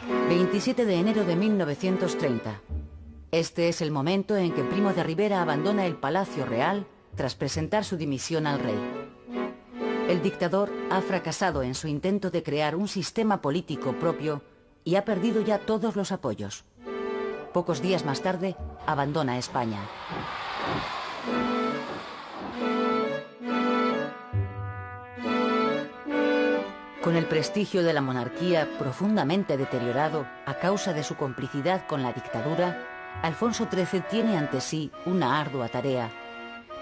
27 de enero de 1930. Este es el momento en que Primo de Rivera abandona el Palacio Real tras presentar su dimisión al rey. El dictador ha fracasado en su intento de crear un sistema político propio y ha perdido ya todos los apoyos. Pocos días más tarde, abandona España. Con el prestigio de la monarquía profundamente deteriorado a causa de su complicidad con la dictadura, Alfonso XIII tiene ante sí una ardua tarea: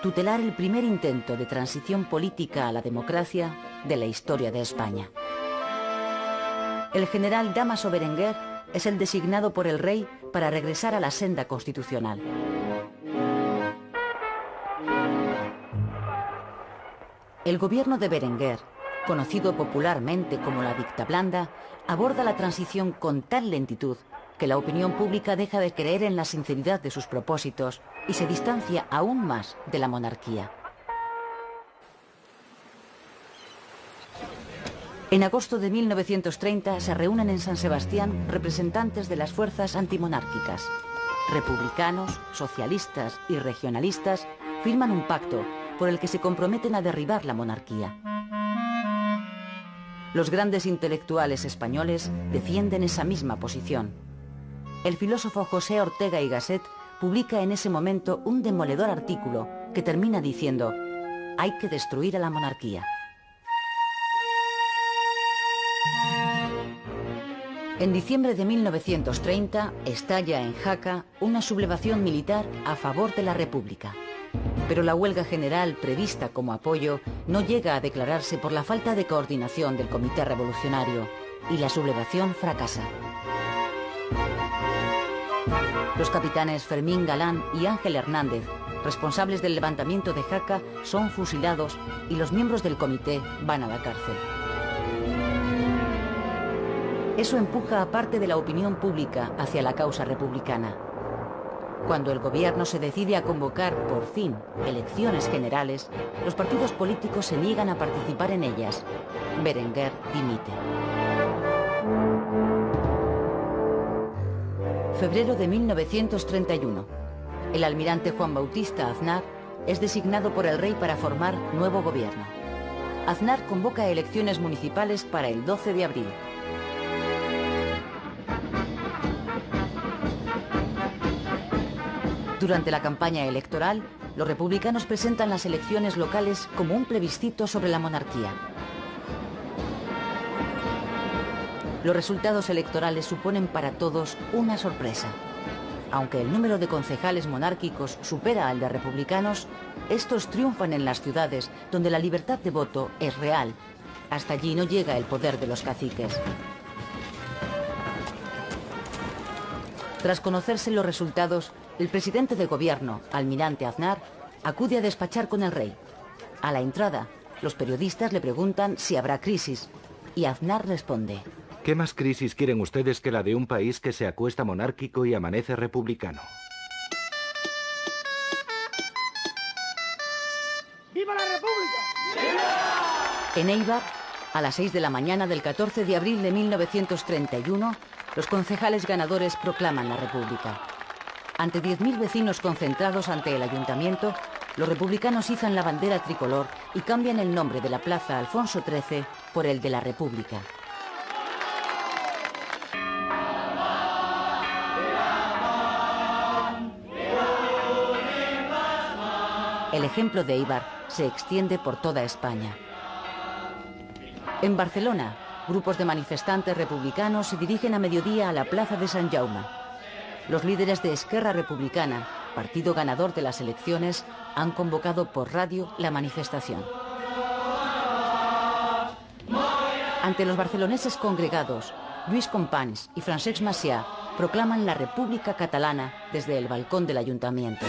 tutelar el primer intento de transición política a la democracia de la historia de España. El general Dámaso Berenguer es el designado por el rey para regresar a la senda constitucional. El gobierno de Berenguer, conocido popularmente como la dictablanda, aborda la transición con tal lentitud que la opinión pública deja de creer en la sinceridad de sus propósitos y se distancia aún más de la monarquía. En agosto de 1930 se reúnen en San Sebastián representantes de las fuerzas antimonárquicas. Republicanos, socialistas y regionalistas firman un pacto por el que se comprometen a derribar la monarquía. Los grandes intelectuales españoles defienden esa misma posición. El filósofo José Ortega y Gasset publica en ese momento un demoledor artículo que termina diciendo: hay que destruir a la monarquía. En diciembre de 1930 estalla en Jaca una sublevación militar a favor de la República. Pero la huelga general prevista como apoyo no llega a declararse por la falta de coordinación del Comité Revolucionario y la sublevación fracasa. Los capitanes Fermín Galán y Ángel Hernández, responsables del levantamiento de Jaca, son fusilados y los miembros del comité van a la cárcel. Eso empuja a parte de la opinión pública hacia la causa republicana. Cuando el gobierno se decide a convocar, por fin, elecciones generales, los partidos políticos se niegan a participar en ellas. Berenguer dimite. Febrero de 1931. El almirante Juan Bautista Aznar es designado por el rey para formar nuevo gobierno. Aznar convoca elecciones municipales para el 12 de abril. Durante la campaña electoral, los republicanos presentan las elecciones locales como un plebiscito sobre la monarquía. Los resultados electorales suponen para todos una sorpresa. Aunque el número de concejales monárquicos supera al de republicanos, estos triunfan en las ciudades donde la libertad de voto es real. Hasta allí no llega el poder de los caciques. Tras conocerse los resultados, el presidente de gobierno, almirante Aznar, acude a despachar con el rey. A la entrada, los periodistas le preguntan si habrá crisis, y Aznar responde: ¿qué más crisis quieren ustedes que la de un país que se acuesta monárquico y amanece republicano? ¡Viva la República! ¡Viva! En Eibar, a las 6 de la mañana del 14 de abril de 1931, los concejales ganadores proclaman la República. Ante 10.000 vecinos concentrados ante el ayuntamiento, los republicanos izan la bandera tricolor y cambian el nombre de la plaza Alfonso XIII por el de la República. El ejemplo de Eibar se extiende por toda España. En Barcelona, grupos de manifestantes republicanos se dirigen a mediodía a la plaza de Sant Jaume. Los líderes de Esquerra Republicana, partido ganador de las elecciones, han convocado por radio la manifestación. Ante los barceloneses congregados, Lluís Companys y Francesc Macià proclaman la República Catalana desde el balcón del ayuntamiento.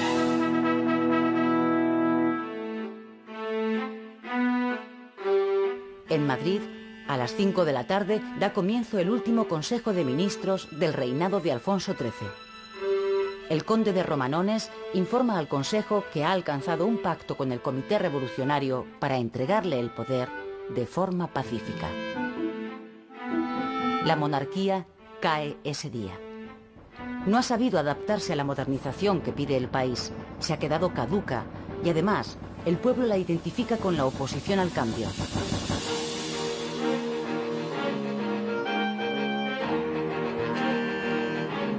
En Madrid, a las 5 de la tarde, da comienzo el último Consejo de Ministros del reinado de Alfonso XIII. El conde de Romanones informa al Consejo que ha alcanzado un pacto con el Comité Revolucionario para entregarle el poder de forma pacífica. La monarquía cae ese día. No ha sabido adaptarse a la modernización que pide el país, se ha quedado caduca y además el pueblo la identifica con la oposición al cambio.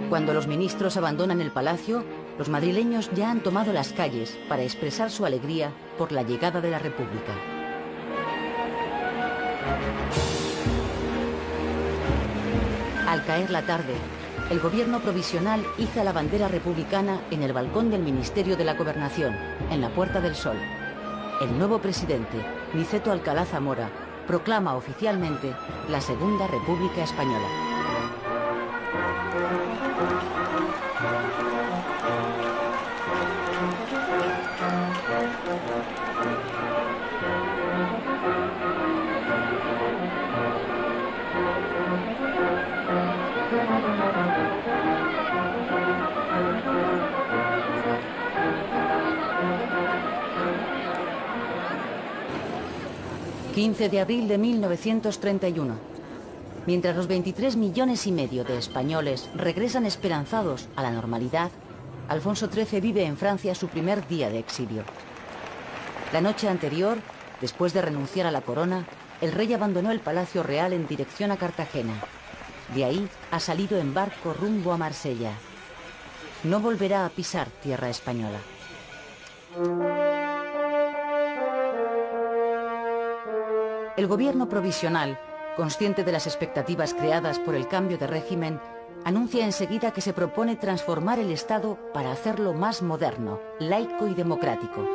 Cuando los ministros abandonan el palacio, los madrileños ya han tomado las calles para expresar su alegría por la llegada de la República. Al caer la tarde, el gobierno provisional iza la bandera republicana en el balcón del Ministerio de la Gobernación, en la Puerta del Sol. El nuevo presidente, Niceto Alcalá Zamora, proclama oficialmente la Segunda República Española. ...15 de abril de 1931... Mientras los 23,5 millones de españoles regresan esperanzados a la normalidad, Alfonso XIII vive en Francia su primer día de exilio. La noche anterior, después de renunciar a la corona, el rey abandonó el Palacio Real en dirección a Cartagena. De ahí ha salido en barco rumbo a Marsella. No volverá a pisar tierra española. El gobierno provisional, consciente de las expectativas creadas por el cambio de régimen, anuncia enseguida que se propone transformar el Estado para hacerlo más moderno, laico y democrático.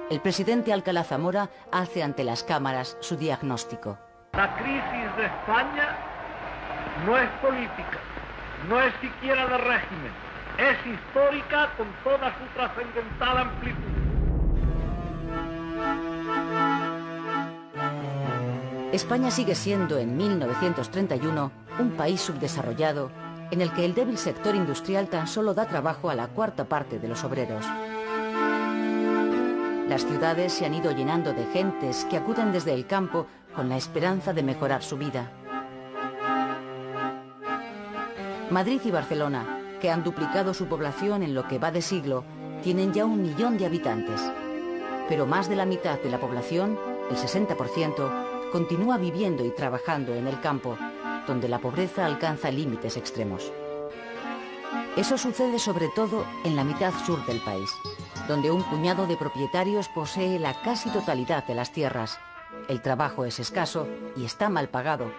El presidente Alcalá Zamora hace ante las cámaras su diagnóstico. La crisis de España no es política, no es siquiera de régimen, es histórica con toda su trascendental amplitud. España sigue siendo en 1931 un país subdesarrollado en el que el débil sector industrial tan solo da trabajo a la cuarta parte de los obreros. Las ciudades se han ido llenando de gentes que acuden desde el campo con la esperanza de mejorar su vida. Madrid y Barcelona, que han duplicado su población en lo que va de siglo, tienen ya 1 millón de habitantes. Pero más de la mitad de la población, el 60%, continúa viviendo y trabajando en el campo, donde la pobreza alcanza límites extremos. Eso sucede sobre todo en la mitad sur del país, donde un puñado de propietarios posee la casi totalidad de las tierras. El trabajo es escaso y está mal pagado.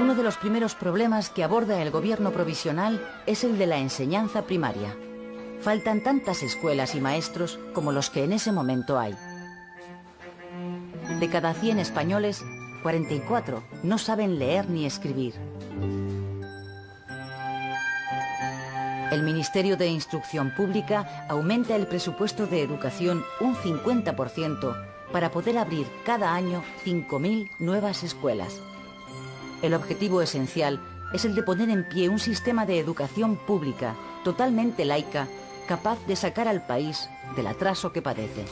Uno de los primeros problemas que aborda el gobierno provisional es el de la enseñanza primaria. Faltan tantas escuelas y maestros como los que en ese momento hay. De cada 100 españoles, 44 no saben leer ni escribir. El Ministerio de Instrucción Pública aumenta el presupuesto de educación un 50% para poder abrir cada año 5.000 nuevas escuelas. El objetivo esencial es el de poner en pie un sistema de educación pública totalmente laica, capaz de sacar al país del atraso que padece.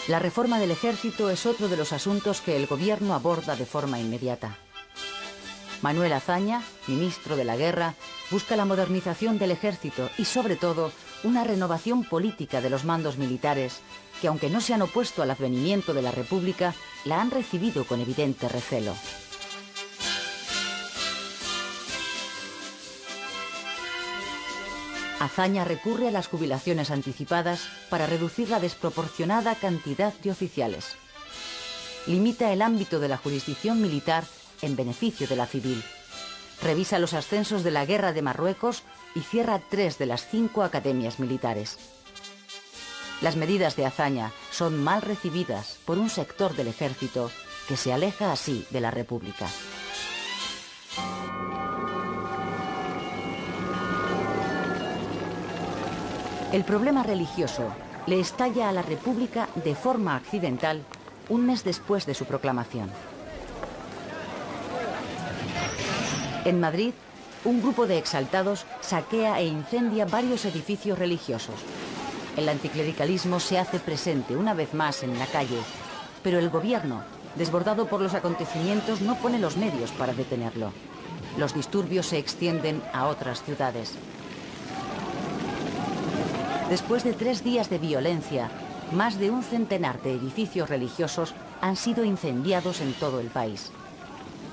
La reforma del ejército es otro de los asuntos que el gobierno aborda de forma inmediata. Manuel Azaña, ministro de la Guerra, busca la modernización del ejército y, sobre todo, una renovación política de los mandos militares, que aunque no se han opuesto al advenimiento de la República, la han recibido con evidente recelo. Azaña recurre a las jubilaciones anticipadas para reducir la desproporcionada cantidad de oficiales. Limita el ámbito de la jurisdicción militar en beneficio de la civil. Revisa los ascensos de la Guerra de Marruecos y cierra 3 de las 5 academias militares. Las medidas de Azaña son mal recibidas por un sector del ejército que se aleja así de la República. El problema religioso le estalla a la República de forma accidental un mes después de su proclamación. En Madrid, un grupo de exaltados saquea e incendia varios edificios religiosos. El anticlericalismo se hace presente una vez más en la calle, pero el gobierno, desbordado por los acontecimientos, no pone los medios para detenerlo. Los disturbios se extienden a otras ciudades. Después de 3 días de violencia, más de un centenar de edificios religiosos han sido incendiados en todo el país.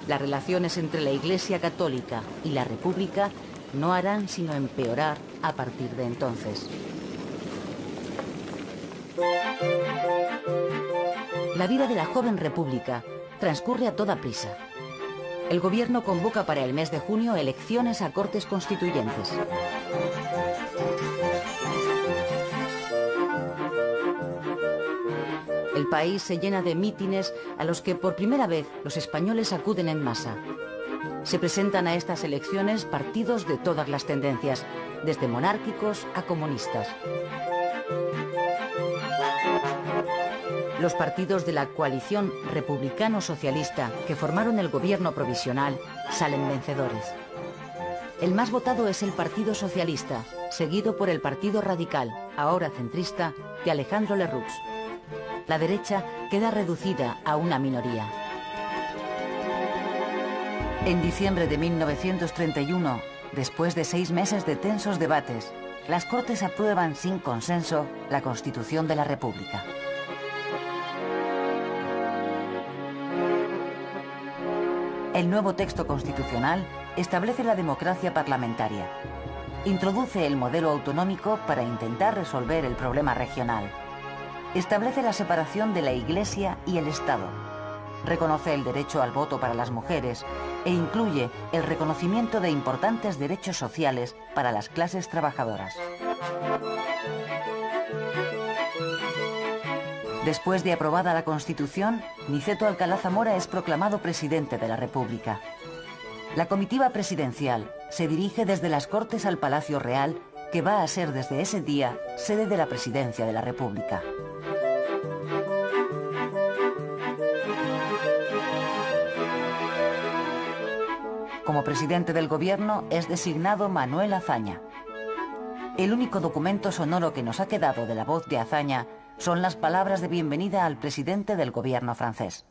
Las relaciones entre la Iglesia Católica y la República no harán sino empeorar a partir de entonces. La vida de la joven República transcurre a toda prisa. El gobierno convoca para el mes de junio elecciones a Cortes Constituyentes. El país se llena de mítines a los que por primera vez los españoles acuden en masa. Se presentan a estas elecciones partidos de todas las tendencias, desde monárquicos a comunistas. Los partidos de la coalición republicano-socialista que formaron el gobierno provisional salen vencedores. El más votado es el Partido Socialista, seguido por el Partido Radical, ahora centrista, de Alejandro Lerroux. La derecha queda reducida a una minoría. En diciembre de 1931, después de 6 meses de tensos debates, las Cortes aprueban sin consenso la Constitución de la República. El nuevo texto constitucional establece la democracia parlamentaria. Introduce el modelo autonómico para intentar resolver el problema regional. Establece la separación de la Iglesia y el Estado. Reconoce el derecho al voto para las mujeres e incluye el reconocimiento de importantes derechos sociales para las clases trabajadoras. Después de aprobada la Constitución, Niceto Alcalá Zamora es proclamado presidente de la República. La comitiva presidencial se dirige desde las Cortes al Palacio Real, que va a ser desde ese día sede de la Presidencia de la República. Como presidente del gobierno es designado Manuel Azaña. El único documento sonoro que nos ha quedado de la voz de Azaña son las palabras de bienvenida al presidente del gobierno francés.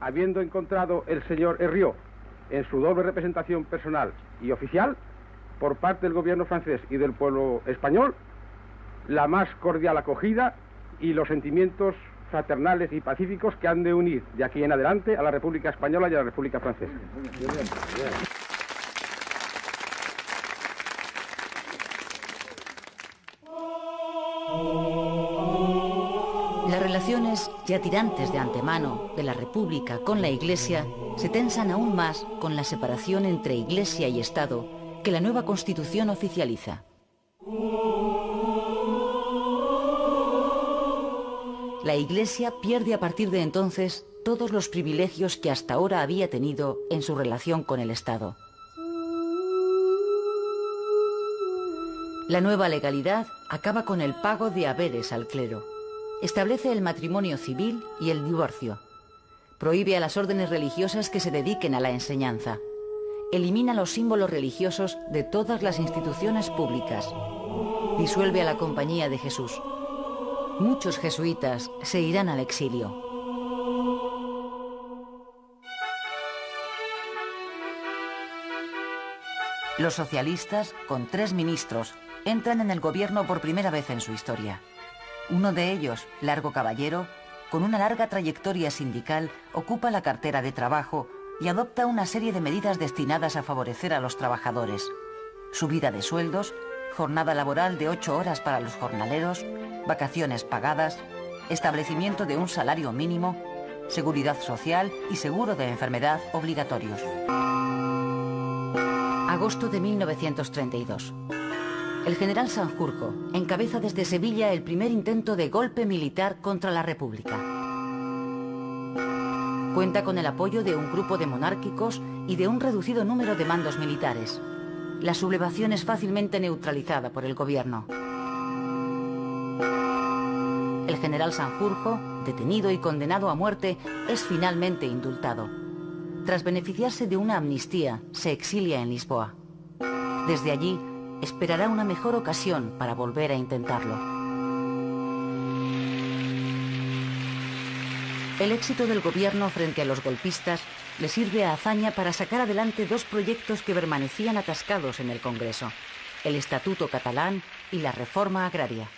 Habiendo encontrado el señor Herriot en su doble representación personal y oficial, por parte del gobierno francés y del pueblo español, la más cordial acogida y los sentimientos fraternales y pacíficos que han de unir de aquí en adelante a la República Española y a la República Francesa. Las relaciones, ya tirantes de antemano, de la República con la Iglesia, se tensan aún más con la separación entre Iglesia y Estado que la nueva Constitución oficializa. La Iglesia pierde a partir de entonces todos los privilegios que hasta ahora había tenido en su relación con el Estado. La nueva legalidad acaba con el pago de haberes al clero. Establece el matrimonio civil y el divorcio. Prohíbe a las órdenes religiosas que se dediquen a la enseñanza. Elimina los símbolos religiosos de todas las instituciones públicas. Disuelve a la Compañía de Jesús. Muchos jesuitas se irán al exilio. Los socialistas, con 3 ministros, entran en el gobierno por primera vez en su historia. Uno de ellos, Largo Caballero, con una larga trayectoria sindical, ocupa la cartera de Trabajo y adopta una serie de medidas destinadas a favorecer a los trabajadores. Subida de sueldos, jornada laboral de 8 horas para los jornaleros, vacaciones pagadas, establecimiento de un salario mínimo, seguridad social y seguro de enfermedad obligatorios. Agosto de 1932. El general Sanjurjo encabeza desde Sevilla el primer intento de golpe militar contra la República. Cuenta con el apoyo de un grupo de monárquicos y de un reducido número de mandos militares. La sublevación es fácilmente neutralizada por el gobierno. El general Sanjurjo, detenido y condenado a muerte, es finalmente indultado. Tras beneficiarse de una amnistía, se exilia en Lisboa. Desde allí, esperará una mejor ocasión para volver a intentarlo. El éxito del gobierno frente a los golpistas le sirve a Azaña para sacar adelante dos proyectos que permanecían atascados en el Congreso: el Estatuto Catalán y la reforma agraria.